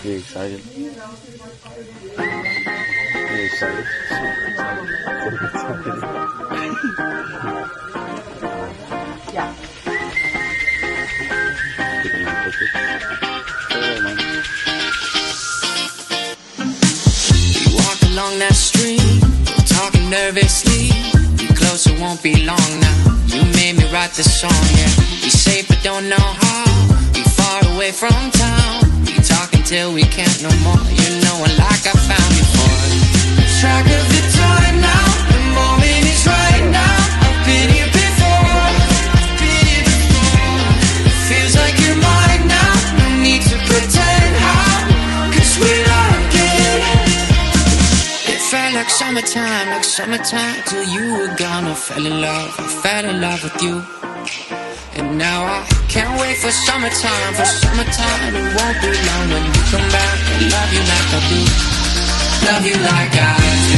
You excited? You excited? Super excited. Yeah. We walk along that street, talking nervously. We close, it won't be long now. You made me write this song, yeah. We safe but don't know how. We far away from town. We talk until we can't no more. You know it like I found before. Track of the time now. The moment is right now. I've been here before. It feels like you're mine now. No need to pretend how. 'Cause we're again. It felt like summertime till you were gone. I fell in love with you. And now I can't wait for summertime. It won't be long when you come back. I love you like I do. Love you like I do.